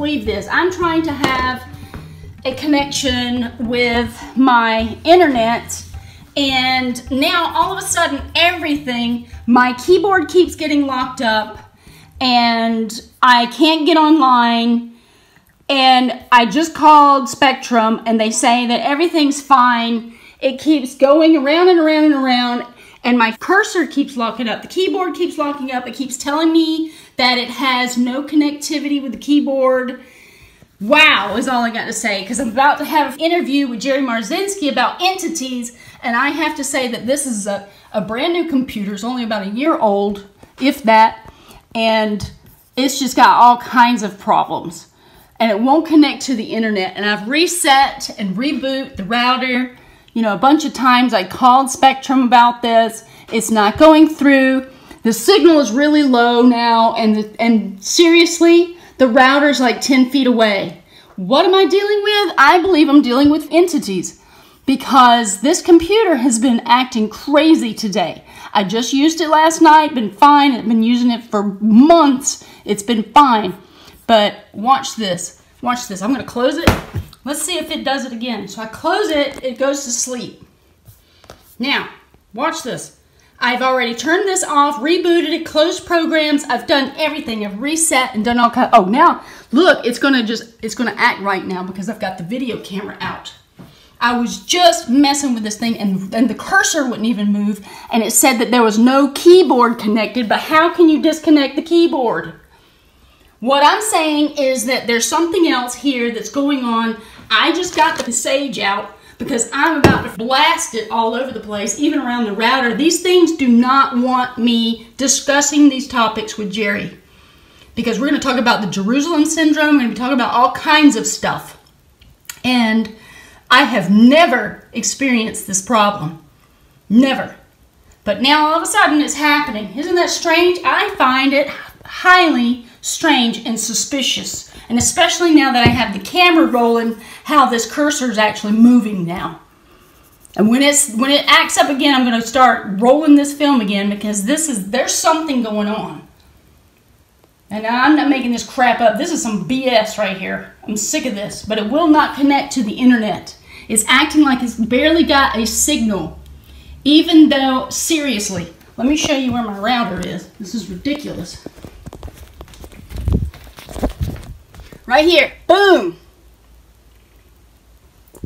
believe this. I'm trying to have a connection with my internet, and now all of a sudden everything, my keyboard keeps getting locked up and I can't get online. And I just called Spectrum and they say that everything's fine. It keeps going around and around and around, and my cursor keeps locking up. The keyboard keeps locking up. It keeps telling me that it has no connectivity with the keyboard. Wow, is all I got to say, because I'm about to have an interview with Jerry Marzinski about entities, and I have to say that this is a brand new computer. It's only about a year old, if that, and it's just got all kinds of problems. And it won't connect to the internet, and I've reset and reboot the router, you know, a bunch of times. I called Spectrum about this. It's not going through. The signal is really low now, and seriously, the router's like 10 feet away. What am I dealing with? I believe I'm dealing with entities, because this computer has been acting crazy today. I just used it last night, been fine. I've been using it for months. It's been fine. But watch this. Watch this. I'm going to close it. Let's see if it does it again. So I close it. It goes to sleep. Now, watch this. I've already turned this off, rebooted it, closed programs. I've done everything. I've reset and done all kinds. Oh, now, look, it's going to act right now because I've got the video camera out. I was just messing with this thing, and the cursor wouldn't even move, and it said that there was no keyboard connected. But how can you disconnect the keyboard? What I'm saying is that there's something else here that's going on. I just got the Sage out because I'm about to blast it all over the place, even around the router. These things do not want me discussing these topics with Jerry, because we're going to talk about the Jerusalem syndrome. We're going to be talking about all kinds of stuff. And I have never experienced this problem. Never. But now all of a sudden it's happening. Isn't that strange? I find it highly strange and suspicious, and especially now that I have the camera rolling, how this cursor is actually moving now. And when it acts up again, I'm going to start rolling this film again, because there's something going on. And I'm not making this crap up. This is some BS right here. I'm sick of this, but it will not connect to the internet. It's acting like it's barely got a signal, even though, seriously, let me show you where my router is. This is ridiculous. Right here, boom,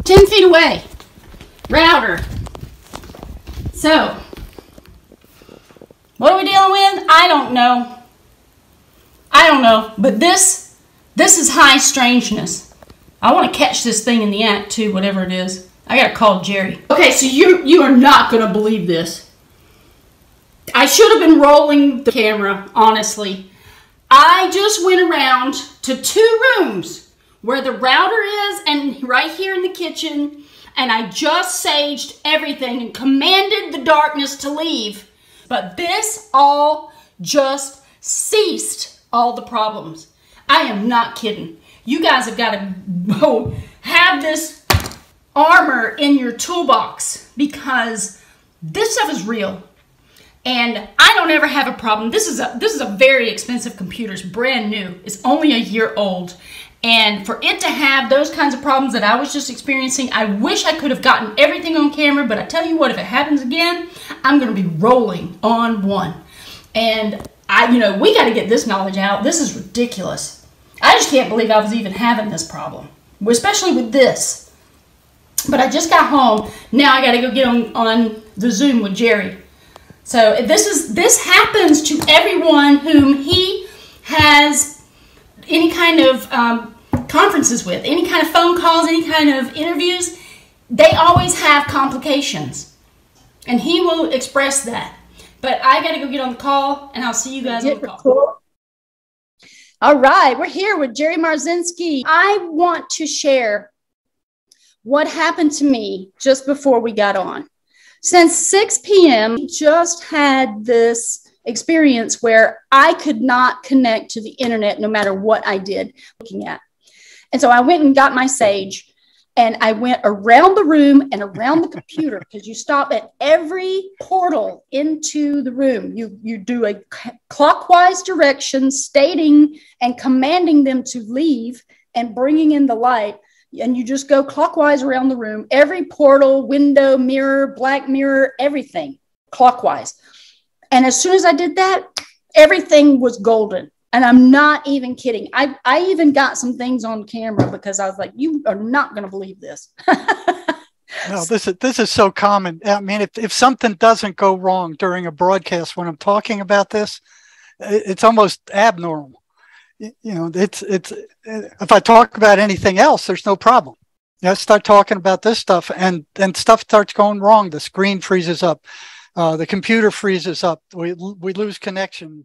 10 feet away, router. So, what are we dealing with? I don't know. I don't know, but this is high strangeness. I want to catch this thing in the act too, whatever it is. I gotta call Jerry. Okay, so you are not gonna believe this. I should have been rolling the camera, honestly. I just went around to 2 rooms where the router is, and right here in the kitchen, and I just saged everything and commanded the darkness to leave. But this all just ceased all the problems. I am not kidding. You guys have got to have this armor in your toolbox, because this stuff is real. And I don't ever have a problem. This is a very expensive computer. It's brand new. It's only a year old. And for it to have those kinds of problems that I was just experiencing, I wish I could have gotten everything on camera. But I tell you what, if it happens again, I'm going to be rolling on one. And we got to get this knowledge out. This is ridiculous. I just can't believe I was even having this problem, especially with this. But I just got home. Now I got to go get on the Zoom with Jerry. So this happens to everyone whom he has any kind of conferences with, any kind of phone calls, any kind of interviews. They always have complications, and he will express that. But I got to go get on the call, and I'll see you guys on the call. All right, we're here with Jerry Marzinski. I want to share what happened to me just before we got on. Since 6 p.m., I just had this experience where I could not connect to the internet no matter what I did looking at. And so I went and got my Sage, And I went around the room and around the computer, because you stop at every portal into the room. You do a clockwise direction, stating and commanding them to leave and bringing in the light. And you just go clockwise around the room, every portal, window, mirror, black mirror, everything clockwise. And as soon as I did that, everything was golden. And I'm not even kidding. I even got some things on camera because I was like, you are not going to believe this. No, this is so common. I mean, if something doesn't go wrong during a broadcast when I'm talking about this, it's almost abnormal. You know, it's if I talk about anything else, there's no problem. I start talking about this stuff and stuff starts going wrong. The screen freezes up. The computer freezes up. We lose connection.